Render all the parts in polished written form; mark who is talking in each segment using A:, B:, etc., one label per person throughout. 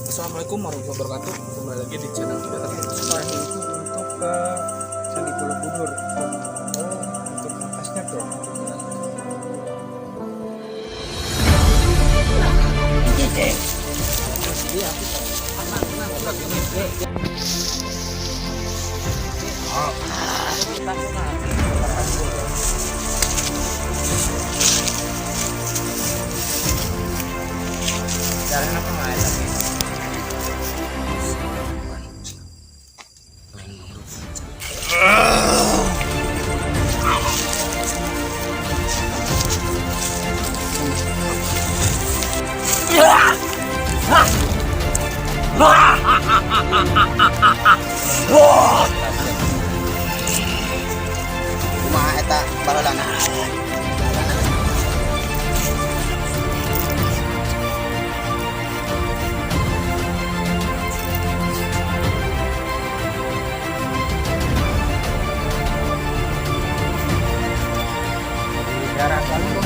A: Assalamualaikum warahmatullahi wabarakatuh. Kembali lagi di channel kita
B: Tadi itu untuk ke Candi Borobudur. Oh, untuk atasnya tuh.
C: Jalan apa main lagi? Kumaha eta barolana? Darah kamu.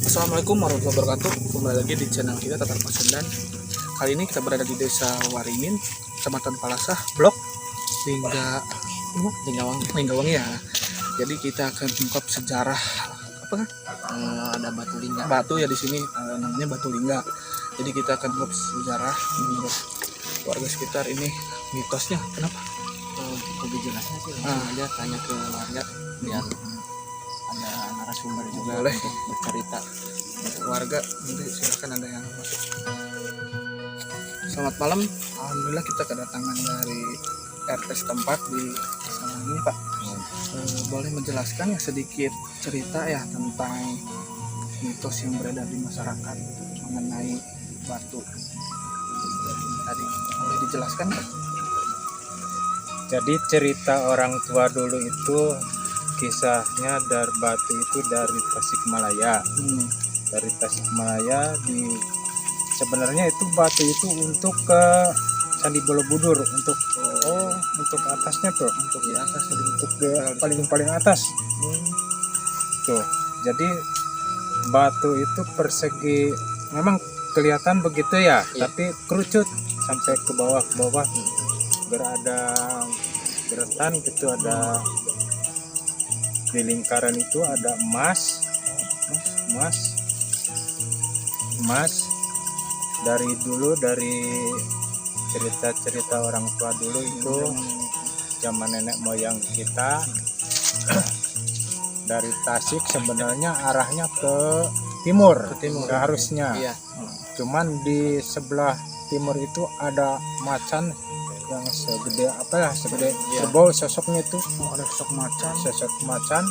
A: Assalamualaikum warahmatullahi wabarakatuh. Kembali lagi di channel kita Tatar Pasundan. Kali ini kita berada di Desa Waringin, Kecamatan Palasah, Blok Linggawangi ya. Jadi kita akan mengungkap sejarah apa kan?
C: Ada batu lingga.
A: Batu ya di sini namanya Batu Lingga. Jadi kita akan mengungkap sejarah menurut warga sekitar ini mitosnya. Kenapa?
C: Lebih jelasnya sih langsung aja tanya ke warga biar ada narasumber juga
A: Boleh.
C: untuk bercerita.
A: Warga nanti silakan ada yang masuk. Selamat malam, alhamdulillah kita kedatangan dari RT setempat di sana ini Pak. Boleh menjelaskan ya sedikit cerita ya tentang mitos yang beredar di masyarakat mengenai batu tadi, boleh dijelaskan Pak?
B: Jadi cerita orang tua dulu itu kisahnya dari batu itu dari Tasikmalaya. Dari Tasikmalaya sebenarnya itu batu itu untuk ke Candi Borobudur untuk untuk atasnya tuh, untuk di atas, untuk paling atas. Tuh. Jadi batu itu persegi memang kelihatan begitu ya, tapi kerucut sampai ke bawah berada geratan gitu, ada di lingkaran itu ada emas dari dulu, dari cerita orang tua dulu itu zaman nenek moyang kita. Dari Tasik sebenarnya arahnya ke timur seharusnya. Cuman di sebelah timur itu ada macan yang segede kerbau, sosoknya itu
A: Ada sosok
B: macan.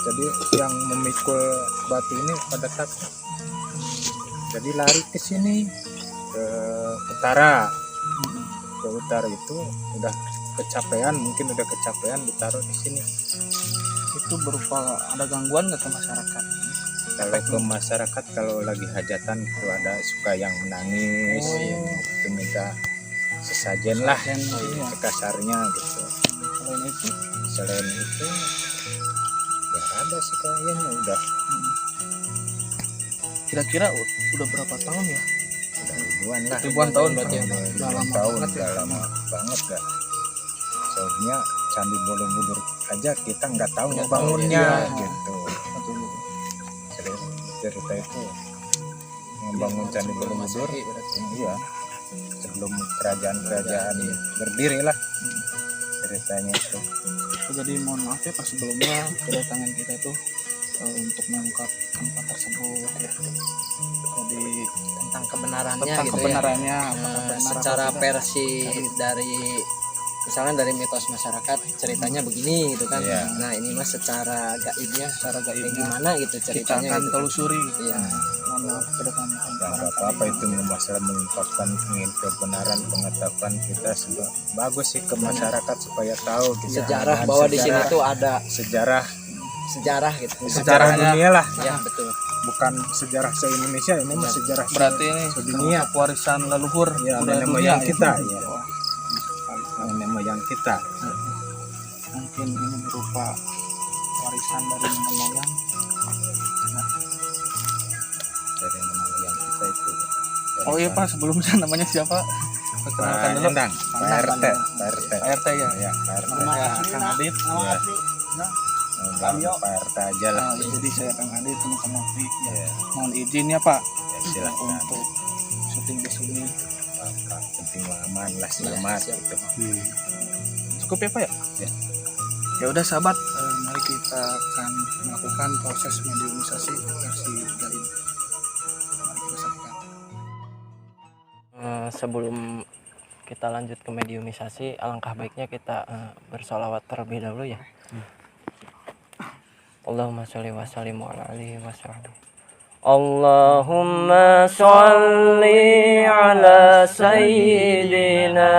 B: Jadi yang memikul batu ini pada takut, jadi lari ke sini, ke utara. Ke utara itu udah kecapean, ditaruh di sini.
A: itu berupa ada gangguan nggak ke masyarakat?
B: Kalau ke masyarakat kalau lagi hajatan itu ada suka yang menangis, itu minta sesajen lah, sekasarnya gitu. Selain itu ya ada sih kayaknya udah.
A: Kira-kira udah berapa tahun ya?
B: Udah ribuan
A: Tahun berarti ya?
B: Udah lama banget gak. Soalnya Candi Borobudur aja kita nggak tahu ngebangunnya gitu. Cerita itu membangun Candi Borobudur, iya, sebelum kerajaan berdiri lah ceritanya itu.
A: Jadi mohon maaf ya Pak, sebelumnya kedatangan kita itu untuk mengungkap tempat tersebut ya. Jadi
C: Tentang kebenarannya
A: tentang
C: gitu
A: kebenarannya
C: ya.
A: apakah benar
C: Secara
A: atau tidak.
C: versi dari misalnya dari mitos masyarakat ceritanya begini gitu kan.
B: Iya.
C: Nah ini mas secara gaibnya
A: Secara gaibnya
C: kayak gimana gitu
A: kita
C: ceritanya
A: akan
C: gitu.
A: telusuri.
C: Iya.
A: mohon maaf kedatangan
B: Ya nggak apa-apa, itu masalah mengungkapkan ingin kebenaran pengetahuan kita bagus sih ke masyarakat supaya tahu gitu.
C: Sejarah bahwa di sini tuh ada
B: sejarah
C: gitu.
B: sejarah dunia lah,
C: Ya betul.
B: bukan sejarah se-Indonesia, ini mah sejarah
A: berarti ini
B: sedunia.
A: warisan leluhur
B: Ya,
A: budaya
B: nenek
A: dunia
B: moyang kita,
A: ya.
B: ya.
A: Wah,
B: nenek moyang kita.
A: mungkin ini berupa warisan dari nenek moyang.
B: Dari nenek moyang kita itu.
A: Oh iya Pak, sebelumnya namanya siapa? Perkenalkan dulu.
B: Pak RT,
A: Pak RT ya.
B: Ya, Pak RT.
A: Saya Kang Adit.
B: Ya. Pak RT aja lah.
A: Jadi saya Kang Adit ini sama Fik ya.
B: Ya,
A: Mohon izin ya Pak
B: ya silakan.
A: untuk syuting di sini.
B: Pak, penting aman lah, selamat gitu.
A: Cukup ya Pak ya?
B: Ya.
A: Ya udah sahabat, mari kita akan melakukan proses mediumisasi versi Gaib. Mari kita saksikan.
C: Sebelum kita lanjut ke mediumisasi, alangkah baiknya kita bersolawat terlebih dahulu ya. Allahumma sholli wa sallim ala alihi wa sahbihi. Allahumma sholli ala sayyidina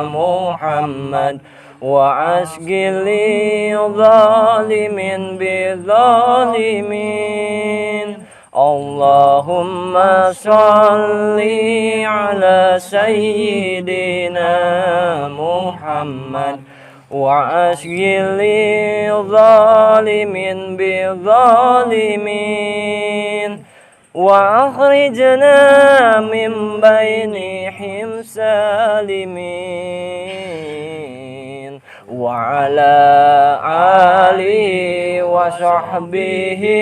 C: Muhammad wa asgili zalimin bi zalimin. Allahumma sholli ala sayyidina Muhammad wa asgili zalimin bi zalimin wa akhrijna min bainihim salimin wa ala alihi wa sahbihi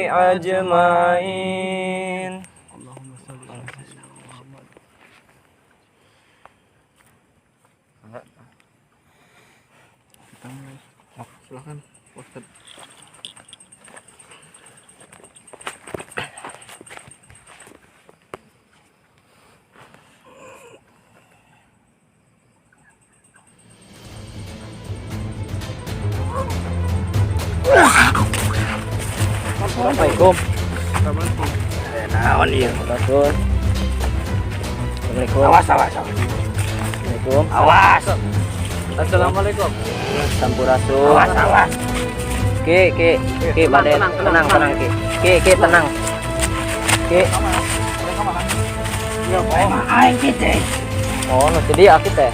C: ajmain.
A: Silakan Ustaz.
C: Assalamualaikum. Naon ieu? Assalamualaikum. Awas. Assalamualaikum. Awas. Assalamualaikum. Sampurasun. Awas. Ki, Baden. Tenang, Ki, tenang. Ki. Ya, aing kita. Oh, nu teh dia aki teh.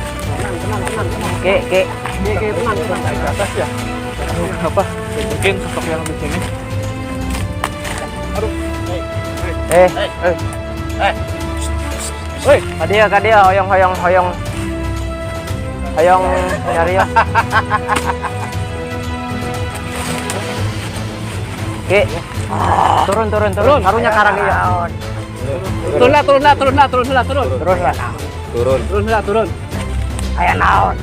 C: Ki.
A: Tenang ke atas ya. Aduh, apa? Mungkin sosok yang di sini. Aduh.
C: Woi, kadia, hoyong nyari ya. Ki. Turun. Harunya karang ieu. Turun. Aya naon?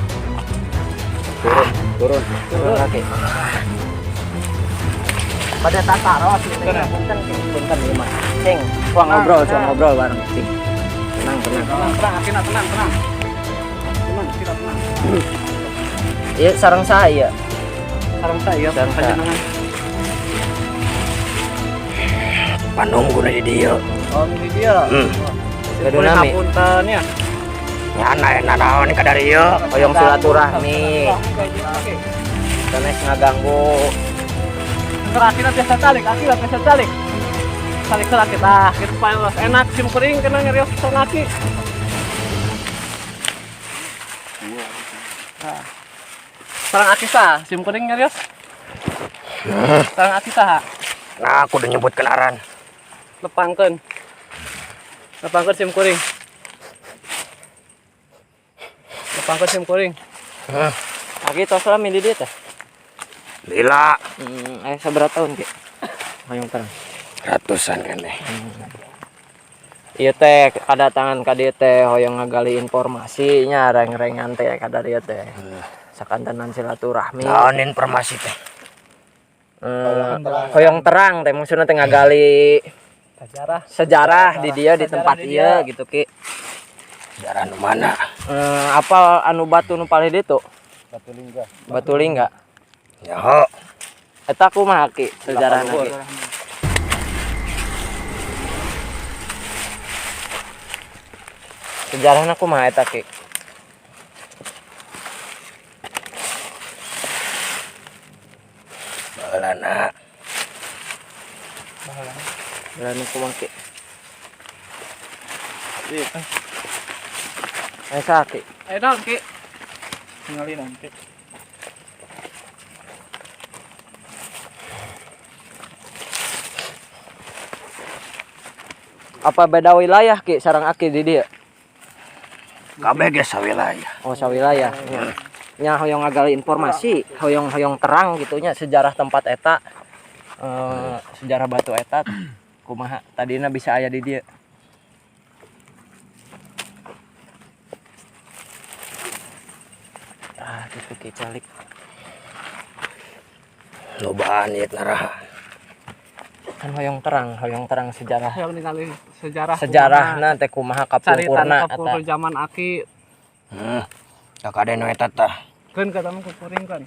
C: Turun kaki. Pada tataros punten ieu mah. Cing, ngobrol bareng cing. Tenang.
A: Tenang.
C: Iya, sarang saya.
A: Sarang saya.
C: Panunggu di dia.
A: Oh, ini dia.
C: Gaduh nami.
A: Punten ya.
C: Ya naon ka dari ieu, hoyong silaturahmi. Sanes ngaganggu.
A: Terakhir biasa calik. Calik kita. Kita paling enak sim kuring kena ngerios sonaki. Sarang akisa, sim kuring ngerios. Sarang akisa.
C: Nah, aku udah nyebut kenaran.
A: Lepangkeun sim kuring. Sim kuring.
C: Lagi tos lah milih dia teh.
B: Lila,
C: Seberapa tahun ki? Hoyong perang.
B: ratusan kan deh.
C: Iya teh kedatangan ka dieu teh hoyong ngagali informasinya reng-rengan teh ka dieu teh. Sakantenan silaturahmi.
B: Naon informasi teh?
C: Hoyong terang teh maksudna teh ngagali sejarah di dia di tempat ieu gitu ki.
B: Sejarah nu mana?
C: Apa anu batu nu palih ditu? Batu lingga.
B: Ya,
C: Eta kumaha ki sejarahna ki? Sejarahna kumaha eta Ki?
D: Baheulana
C: Berani kumaha Ki?
A: Iya.
C: Esa Ki.
A: Enak Ki. Tinggalin nanti.
C: Apa beda wilayah Ki sareng Aki di dieu?
D: kabeh ge sawilayah.
C: Oh, sawilayah. Nya hoyong ngagali informasi, hoyong terang gitunya sejarah tempat eta. Sejarah batu eta kumaha tadina bisa aya di dieu. Gitu Ki calik.
D: Lobaan ieu naraha.
C: Kan hoyong terang sejarah.
A: Yang ningali sejarah.
C: Sejarahna teh kumaha kapungkurna
A: Carita kapur
C: eta.
A: zaman Aki.
D: Tak ada nu eta tah.
A: Kan kata mah kupuring kan.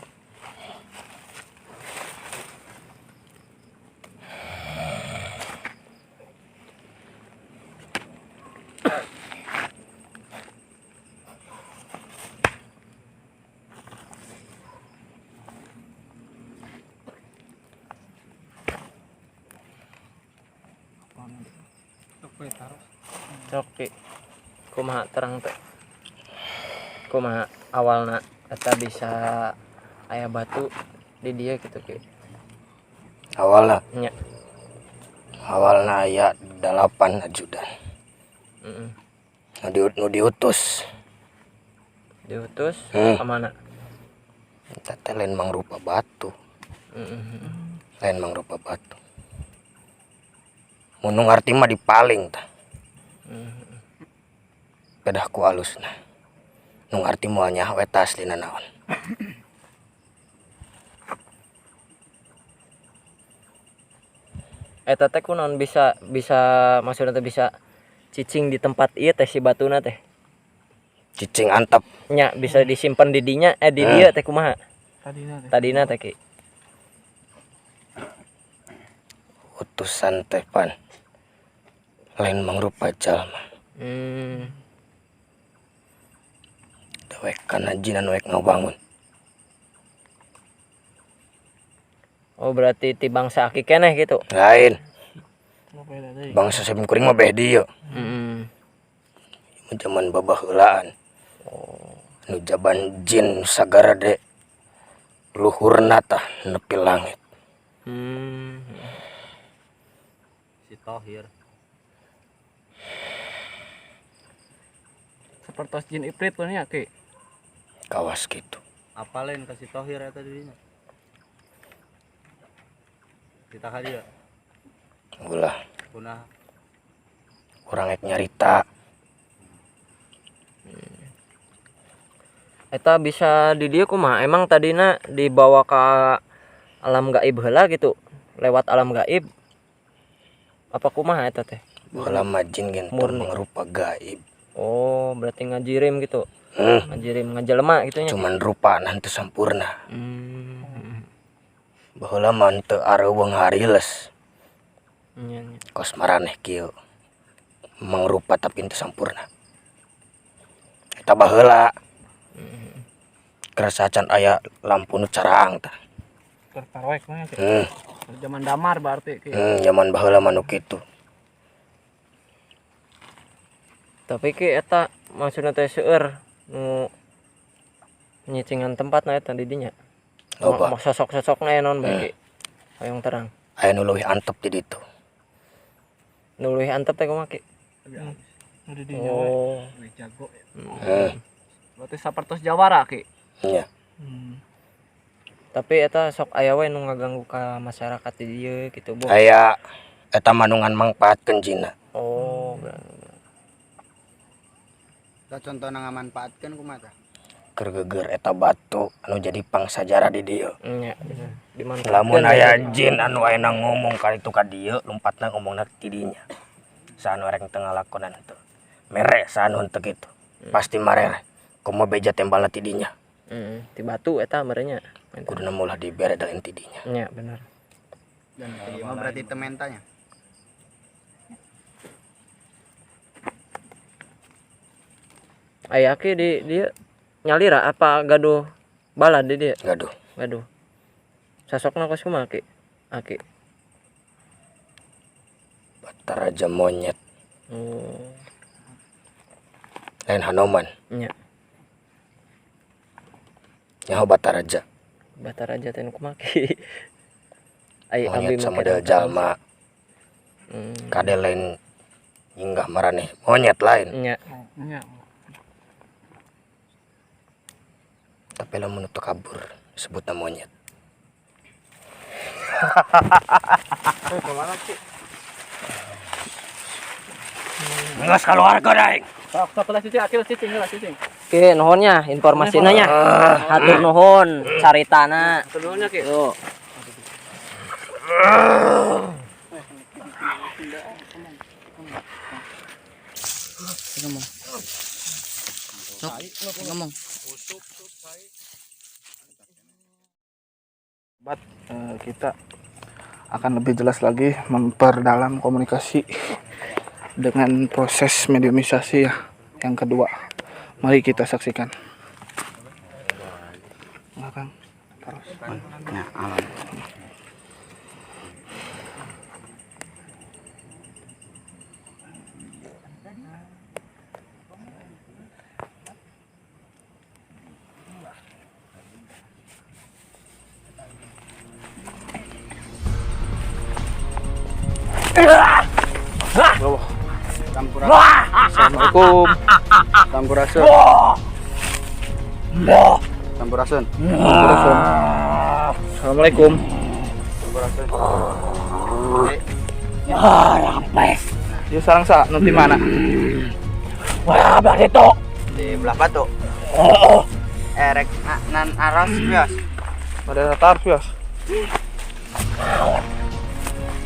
C: Sok Ki. Kumaha terang teh. Kumaha awalna eta bisa aya batu di dieu gitu Ki.
D: Awalna
C: Nya.
D: awalna aya 8 ajudan.
C: Heeh.
D: Nu diutus.
C: Diutus
D: Hmm.
C: ka mana?
D: Eta teh lain mangrupa batu.
C: Heeh.
D: Lain mangrupa batu. Mun nu ngarti mah dipaling tah. Pedah ku alusna. Nu ngarti moal nyaho eta aslina naon.
C: Eta teh kunaon bisa maksudna teh bisa cicing di tempat ieu teh si batuna teh.
D: Cicing antep.
C: Nya bisa disimpan di dinya di dieu teh kumaha? Tadina teh Ki.
D: Utusan teh pan. Lain mangrupa jalma. Dewek kana jinan wek ngabangun.
C: Oh, berarti ti bangsa Aki keneh gitu.
D: Lain. Bangsa Sabin Kuring mah beh dieu.
C: Heeh.
D: Zaman babaheulaan. Nu jaban jin sagara de luhurna tah nepi langit.
B: Si Tohir.
A: Seperti jin Ifrit kan ya Ki.
D: Kawas gitu.
B: Apalin kasih Tohir eta dirinya. Kita ka dia.
D: Ulah
B: Kunaha?
D: urang rek nyarita.
C: Eta bisa di dieu kumaha? Emang tadina dibawa ka alam gaib heula gitu. Lewat alam gaib. Apa kumaha eta teh?
D: Baheula mah jin gentong
C: Murni.
D: mangrupa gaib.
C: Oh, berarti ngajirim gitu. Ngajirim ngajelema gitu nya.
D: Cuman rupana teu sampurna.
C: Hmm.
D: Baheula mah teu areuweung hariles.
C: Nya.
D: Kos maraneh kieu. Mangrupa tapi teu sampurna. Eta baheula. Kerasa can aya lampu nu caraang tah.
A: Tertarwek mah Ki.
D: Hmm.
A: Zaman damar berarti Ki.
D: Zaman baheula mah nu kitu.
C: Tapi Ki eta maksudna teh seueur nu nyicingan tempatna eta di dinya.
D: Loba.
C: Sosok-sosokna naon bae Ki? Hoyong terang.
D: Aya nu leuwih antep di ditu.
C: Nu leuwih antep teh kumaha Ki?
A: Udah di Jawa.
C: Oh.
A: Jago.
B: Berarti sapertos Jawara Ki.
D: Iya.
C: Tapi eta sok aya we nu ngaganggu ka masyarakat di dieu gitu, Bu.
D: Aya eta manungan mangpaatkeun jinna.
C: Oh,
E: Tah contohna ngamanfaatkeun kumaha tah?
D: Keur geugeur eta batu anu jadi pangsajarah di dieu.
C: nya dimanfaatkeun.
D: Lamun aya jin anu ayeuna ngomong ka itu ka dieu, lompatna ngomongna ti dinya. Saanu rek teu ngalakonan teu. Mere saanu henteu kitu. Pasti marere. Komo beja tembalna ti dinya.
C: Ti batu eta merenya.
D: Kuduna mulah dibere dalem ti dinya.
C: Nya bener.
E: Dan ieu mah berarti tementanya.
C: Aya Ki di dia nyalira apa gaduh balad di dia?
D: Gaduh.
C: Gaduh. Sosokna kos kumaha Ki? Aki.
D: Bataraja monyet.
C: Oh.
D: Lain Hanoman.
C: Nya.
D: Nyaho Bataraja.
C: Bataraja teh nu kumaha Ki? Ai
D: Monyet sama
C: make
D: model jalma. Kade lain hinggah maraneh monyet lain.
C: Nya.
A: Nya.
D: Tapi lamun teu kabur disebutna monyet.
A: Kemana Ki?
D: Ngas keluar kau daing.
A: Sok lah cicing, akil cicing lah cicing.
C: Ki nuhunnya informasinya nya. Hatur nuhun caritana.
A: Keduanya Ki.
C: Tuh.
A: Ngomong. Sok, ngomong. Kita akan lebih jelas lagi memperdalam komunikasi dengan proses mediumisasi ya yang kedua. Mari kita saksikan. Nah, Kang. Terus.
E: Nah, alam.
A: Assalamualaikum.
E: Sampurasun. Sampurasun.
A: Assalamualaikum.
E: Sampurasun.
A: Dia sarang sa nanti mana?
D: Wah, belah itu.
E: Di belah batu. Erek nan aras bias.
A: Pada tatar pios.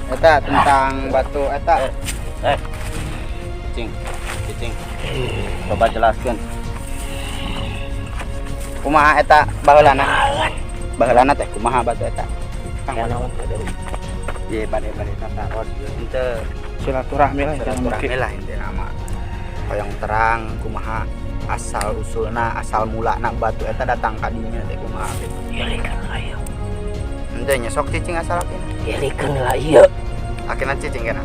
E: Eta tentang batu eta. Cicing. Coba jelaskan. Kumaha eta baheulana? Baheulana teh kumaha batu eta? Ieu bade tataron. Henteu
A: Silaturahmi lah jangan
E: silaturahmi lah intina mah. Hoyong terang kumaha asal usulna, asal mulana batu eta datang ka dinya teh kumaha gitu.
D: Yelikeun lah ieu.
E: Henteu nya sok cicing asal akina.
D: Yelikeun lah ieu.
E: Akina cicing kana.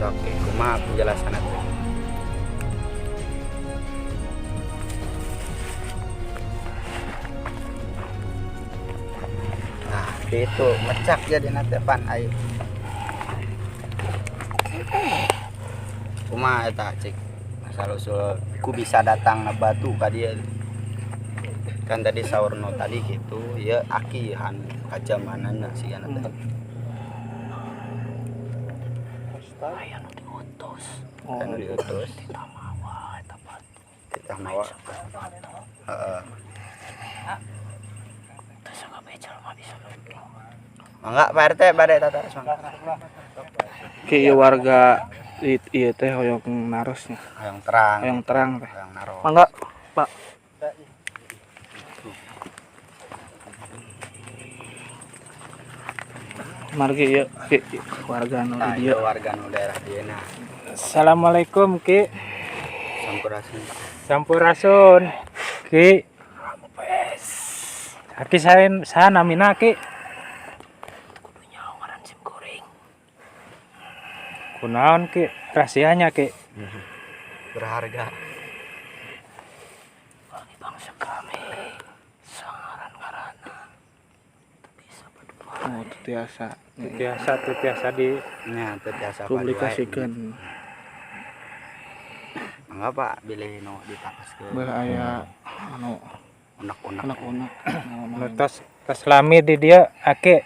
E: Oke, kumaha penjelasan itu? Nah, itu mecak jadi nanti pan ayo. Kumaha eta cik? Asal usul ku bisa datang na batu ka dia. Kan tadi saurno tadi gitu, ya aki han kajamanana sih kan teh.
D: Aya nu diutus.
E: Kan diutus.
D: Titah mawa eta batu.
E: Titah mawa. Heeh.
D: Teu sakabecal mah bisa.
E: Mangga Pak RT bade tata mangga.
A: Ki ieu warga ieu teh hoyong narosnya.
E: Yang terang.
A: Hoyong terang teh.
E: Yang naros.
A: Mangga, Pak. Margi ieu Ki warga nu
E: Nah,
A: di
E: ieu
A: dieu.
E: warga nu daerah dieuna.
B: Assalamualaikum Ki.
E: Sampurasun.
B: Sampurasun Ki. Aki saya namina Ki.
D: Nyaho ngaran sim goreng.
B: Kunaon Ki? Rahasianya Ki.
E: Berharga.
D: Bagi bangsa kami. Sangaran ngaranna. Bisa berdua.
A: Oh, itu biasa.
B: Biasa di
E: Nya teu tiasa
A: Publikasikeun.
E: Mangga Pak bilih nu ditapaskeun.
A: Beuh aya anu
E: Unek-unek.
A: anak-anak.
B: tos lami di dia Aki.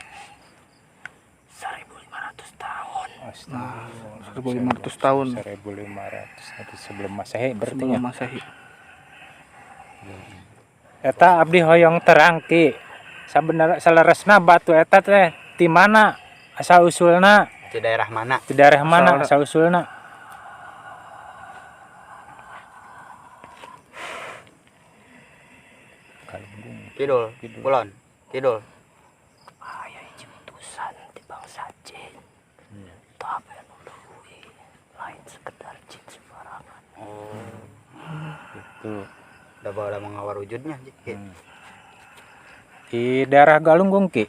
D: 1500 tahun.
A: Nah, 1500 tahun
B: 1500 nanti sebelum Masehi berarti
A: sebelum
B: nya.
A: Masehi.
B: Eta abdi hoyong terang Ki. Sabenerna saleresna batu eta teh di mana asal usulna?
E: Di daerah mana?
B: Di daerah mana asal usulna?
E: Kidul, kulon, kidul.
D: Aya hiji utusan di bangsa jin.
B: gitu.
E: Udah bawa mengawar wujudnya Ki.
B: Di daerah Galunggung Ki.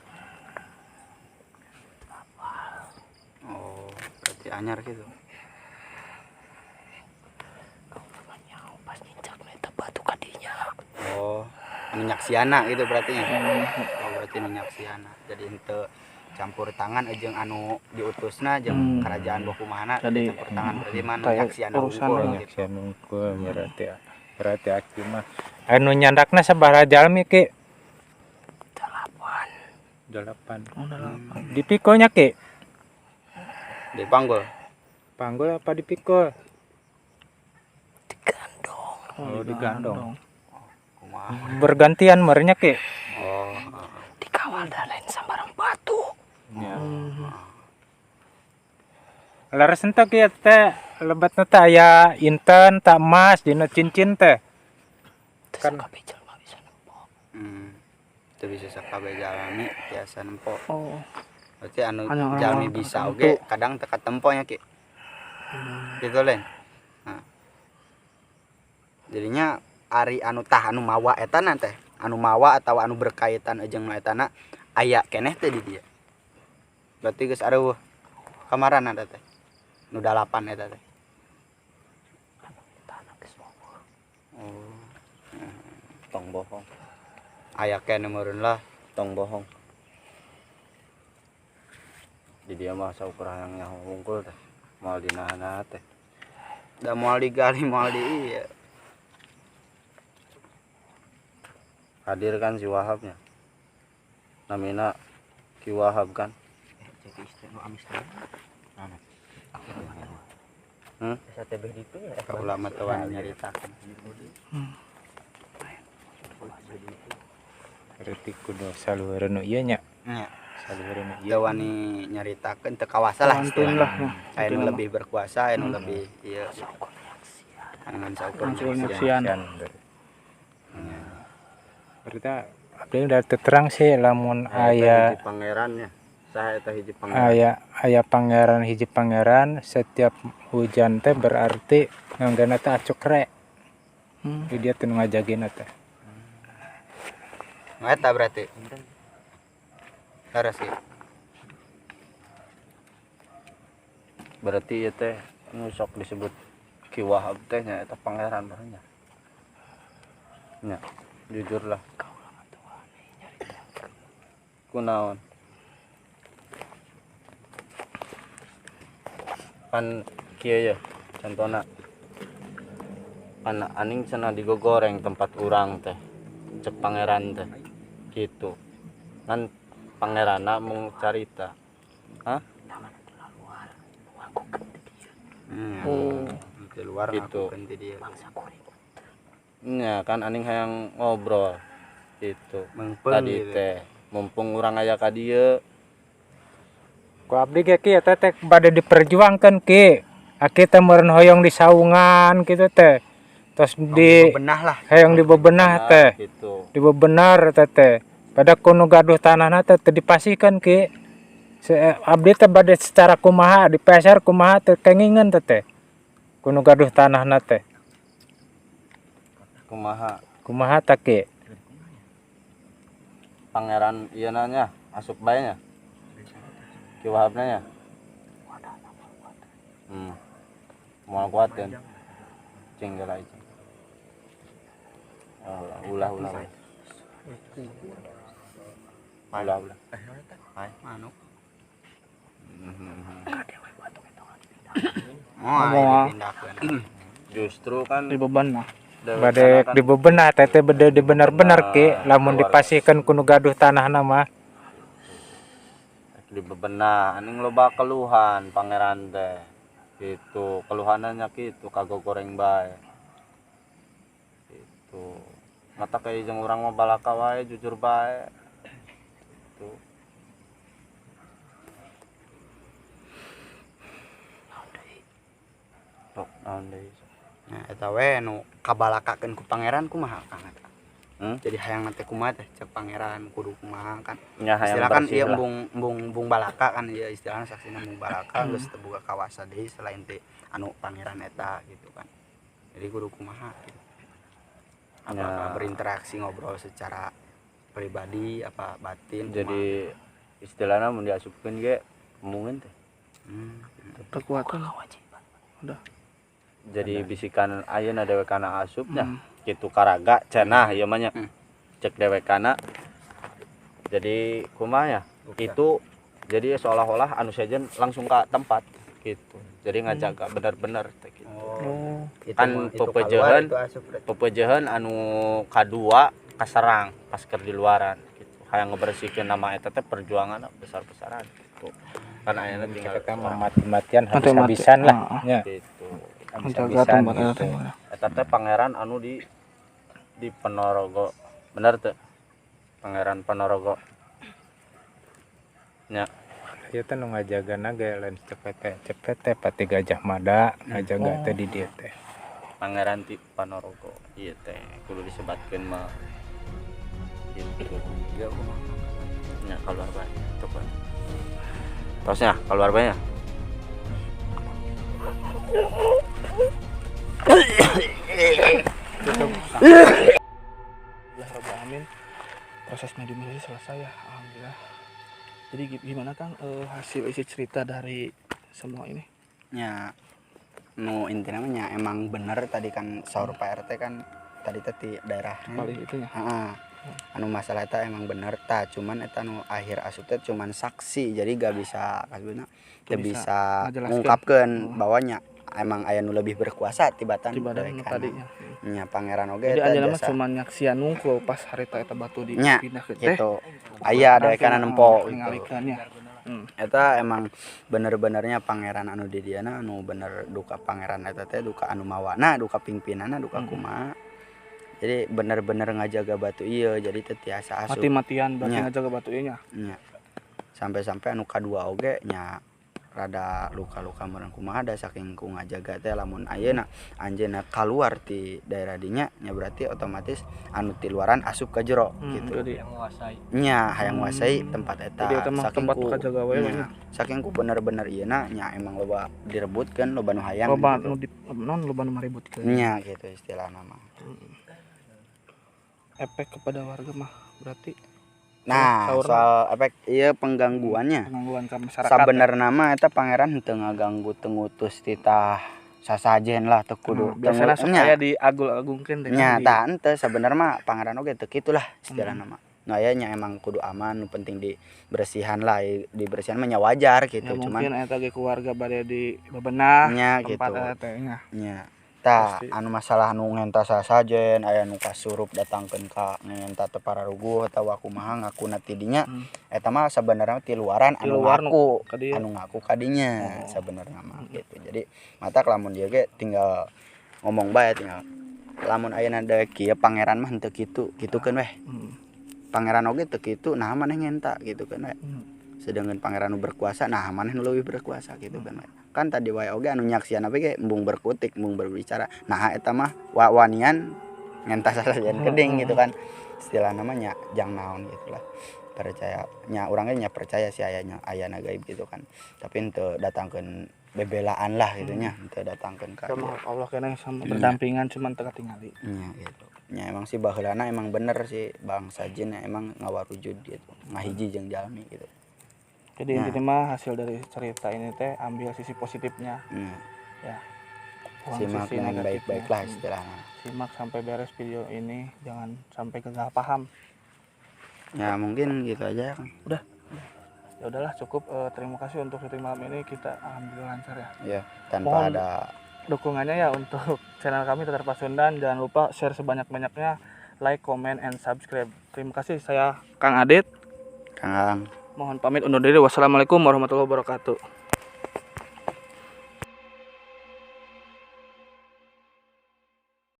E: Oh, berarti anyar gitu.
D: Pas nyincak eta batu kadinya.
E: Oh, minyak siana gitu berarti ya. Oh, berarti minyak siana. Jadi ente campur tangan jeung anu diutusna jeung kerajaan Bokumahana
A: Jadi,
E: campur tangan berarti mah
A: kayak
E: minyak siana
A: urusan
E: unggul
B: Banyak
E: gitu.
B: sih nunggu berarti aki mah anu nyandakna sabaraha jalmi Ki? 8.
A: Oh, udah
B: Di pikonya Ki?
E: Dipanggul.
B: Panggul apa dipikul?
A: Oh,
B: digandong.
E: Kumaha.
B: Bergantian merenya Ki?
E: Oh,
D: Dikawal dan lain sambarang batu.
B: Ya. Laras ente Ki teh lebatna teh aya inten tak emas dina cincin teh.
D: Kan kabeh jelema bisa nempok.
E: itu bisa sakabe jalmi biasa nempo.
A: Oh.
E: Berarti anu
A: Anu
E: jalmi
A: orang
E: bisa
A: tertentu.
E: oge kadang teka temponya Ki. Gitu Len. Nah. Jadinya ari anu tah anu mawa eta teh, anu mawa atau anu berkaitan jeung nu etana aya keneh teh di dia. Berarti geus areueuh kamaran ada teh. Nu 8 eta teh. Oh.
C: Tong bohong.
E: Aya keneh meureun lah.
C: Tong bohong. Di dia mah saukurang yang nyaho wungkul teh. Moal dinahan teh.
E: Da moal digali moal di ieu.
C: Hadir kan si Wahabnya. Namina Ki Wahab kan.
D: Jadi istri nu amis teh.
C: Bisa tebeh ditu ya.
E: Kaula mah teu wani nyaritakeun.
B: Berarti kudu salueureun nu ieu nya.
E: Nya,
B: Salueureun nu ieu.
E: teu wani nyaritakeun teu kawasa lah
A: Bantuin
E: istilahna.
A: lah. Ya.
E: Aya nu lebih berkuasa, aya nu lebih ieu. Dengan saukur
A: Muncul
E: nyaksian.
A: nyaksian.
B: Berarti abdi udah terang sih lamun aya
C: pangerannya. Saha eta hiji pangeran.
B: aya pangeran hiji pangeran setiap hujan teh berarti nganggana teh acuk rek. Jadi dia teh nu ngajagina teh.
E: Eta berarti. Laras Ki.
C: Berarti ieu teh nu sok disebut Ki Wahab teh nya eta pangeran barunya. Nya, jujur lah. Kunaon? Kan kieu ya contohna pan aning cenah digogoreng tempat urang teh cek pangeran teh gitu kan pangeranna mung carita
E: Di luar
C: Gitu.
E: ngakukeun ti dia.
C: nya kan aning hayang ngobrol gitu
E: Mengpeung
C: tadi
E: gitu.
C: teh mumpung urang aya ka dieu
B: Ku abdi ge Ki eta teh bade diperjuangkeun Ki. Aki teh meureun hoyong di saungan kitu teh. Terus di
E: benah lah.
B: hayang dibebenah teh.
C: gitu
B: Dibebenar eta teh. Pada kuno gaduh tanahna teh teu dipasihkeun Ki. Abdi teh bade secara kumaha dipeser kumaha teh kengingeun teh teh. Kuno gaduh tanahna teh. Kumaha teh Ki?
C: pangeran ieu nanya asup bae nya Ki Wahabna nya moal kuatkeun cing geula cing ulah
E: Ulah. Anu. Oh, dipindahkeun.
C: justru kan
A: Di beban mah.
B: Bade dibebenah teh teh bade dibener-bener Ki. Lamun dipasihkeun kuno gaduh tanahna mah.
C: dibebenah aning loba keluhan pangeran teh gitu keluhanannya gitu kagok goreng bae gitu mata kayak jeung urang mah balaka wae jujur bae gitu sok naon deui
E: Nah, eta we nu kabalakakeun ku pangeran kumaha Kang eta?
C: Hmm?
E: Jadi hayang nanti kumaha teh cek pangeran kudu kumaha kan.
C: nya hayang
E: Istilah kan
C: bersih
E: ieu
C: lah.
E: embung balaka kan ieu istilahna saksina embung balaka geus teu boga kawasa deui selain teh anu pangeran eta gitu kan. Jadi kudu kumaha gitu. apa berinteraksi ngobrol secara pribadi apa batin
F: Jadi istilahnya mun diasupkeun ge mungkin teh.
A: kekuatan
F: Jadi bisikan ayeuna dewekana asupnya kitu karaga cenah ieu mah nya. Cek dewekana. Jadi kumaha ya? Itu jadi seolah-olah anu sajen langsung ke tempat gitu. Jadi ngajaga bener-bener teh gitu. Kan pepejeun anu kadua kaserang pas keur di luaran gitu. Hayang ngebersihkeun nama eta teh perjuangan besar-besaran gitu. Kan ayeuna tinggal
B: Kita mah mati-matian habis-habisan lah nya.
F: gitu.
A: menjaga tempat eta
B: gitu.
F: Eta teh pangeran anu di Ponorogo. Bener teh? Pangeran Ponorogo. Nya
B: Ieu teh nu ngajagana ge lain cepet teh pati Gajah Mada ngajaga teh di dieu teh.
F: Pangeran ti Ponorogo. Ieu teh kudu disebatkeun mah. Gitu. Ya kumaha. Nya keluar bae. Coba. Tosnya keluar bae nya.
A: Alhamdulillah amin. Proses mediasi selesai ya, alhamdulillah. Jadi gimana Kang hasil isi cerita dari semua ini?
E: nya nu intinya mah nya emang bener tadi kan saur Pak RT kan tadi teh daerah
A: Paling itu ya.
E: anu masalah eta emang bener cuman eta nu akhir asup teh cuman saksi jadi gak bisa kasbuna teu bisa ngungkapkeun bahwa nya emang aya nu lebih berkuasa tibatan
A: tadinya.
E: nya pangeran oge
A: Jadi
E: eta
A: anjeunna mah
E: jasa
A: cuma nyaksian nungkul pas harita eta batu
E: nya
A: dipindah ke teh.
E: gitu aya dewekana nempo gitu.
A: Ningalikannya.
E: Eta emang bener-benernya pangeran anu di diana anu bener duka pangeran eta teh duka anu mawana duka pimpinanna duka kumaha jadi bener-bener ngajaga batu ieu jadi teu tiasa asup
A: Mati-matian berarti
E: Nya.
A: ngajaga batu ieu nya.
E: nya sampai-sampai anu kadua oge nya rada luka-luka meureun kumaha da saking ku ngajaga teh lamun ayeuna anjeunna kaluar ti daerah dinya nya berarti otomatis anu ti luaran asup ka jero gitu
A: Jadi
E: nya hayang nguasai tempat eta
A: Jadi eta mah tempat kajaga we
E: nya, saking ku bener-bener ieuna nya emang loba direbutkeun loba nu hayang
A: loba
E: gitu.
A: nu loba nu maributkeun.
E: Nya gitu istilahna mah.
A: Efek kepada warga mah berarti
E: Nah, soal efek ieu penggangguannya.
A: Penggangguan ke masyarakat.
E: Sabenerna mah eta pangeran teu ngaganggu teu ngutus titah sasajen lah teu kudu
A: biasana supaya diagul-agungkeun deh.
E: nya tah henteu sabenerna mah pangeran oge teu kitu lah istilahna mah. Nah aya nya emang kudu aman nu penting dibersihan lah dibersihan mah nya wajar gitu
A: Ya,
E: cuman
A: mungkin eta ge keluarga bade di bebenah
E: nya
A: tempat
E: gitu.
A: eta teh nya.
E: Nya tah
A: Pasti.
E: anu masalah nu ngenta sasajen aya nu kasurup datangkeun ka ngenta teu pararuguh atawa kumaha ngakuna ti dinya eta mah sabenerna ti luaran anu
A: luar
E: ngaku
A: ka dieu.
E: anu ngaku ka dinya sabenerna mah gitu. Jadi mata lamun dieu ge tinggal ngomong bae tinggal lamun ayeuna deuk kieu pangeran mah henteu kitu gitukeun weh. Pangeran oge teu kitu nah maneh ngenta gitukeun we. Sedangkan pangeran nu berkuasa nah maneh nu leuwih berkuasa gitu kan we. Kan tadi wae oge anu nyaksian apa ge embung berkutik embung berbicara nah eta mah wanian ngenta sasajen keding gitu kan istilah namanya jang naon gitu lah percaya nya urang ge nya percaya sih ayana gaib gitu kan tapi henteu datangkeun bebelaan lah gitu nya henteu datangkeun ka
A: Sama Allah kena sama berdampingan cuman teu katingali.
E: nya gitu nya emang sih baheulana emang bener sih bangsa jin emang ngawarujud gitu ngahiji jeung jalmi gitu.
A: Jadi intinya mah hasil dari cerita ini teh ambil sisi positifnya. Ya.
E: Simak dengan baik-baik lah istilahnya.
A: Simak sampai beres video ini, jangan sampai gagal paham.
E: Ya mungkin gitu aja kan.
A: Udah. Ya udahlah cukup. Terima kasih untuk syuting malam ini kita alhamdulillah lancar ya.
E: Ya tanpa
A: Mohon
E: ada
A: dukungannya ya untuk channel kami Tetar Pasundan. Jangan lupa share sebanyak-banyaknya, like, comment, and subscribe. Terima kasih. Saya Kang Adit.
E: Kang
A: Mohon pamit undur diri. Wassalamualaikum warahmatullahi wabarakatuh.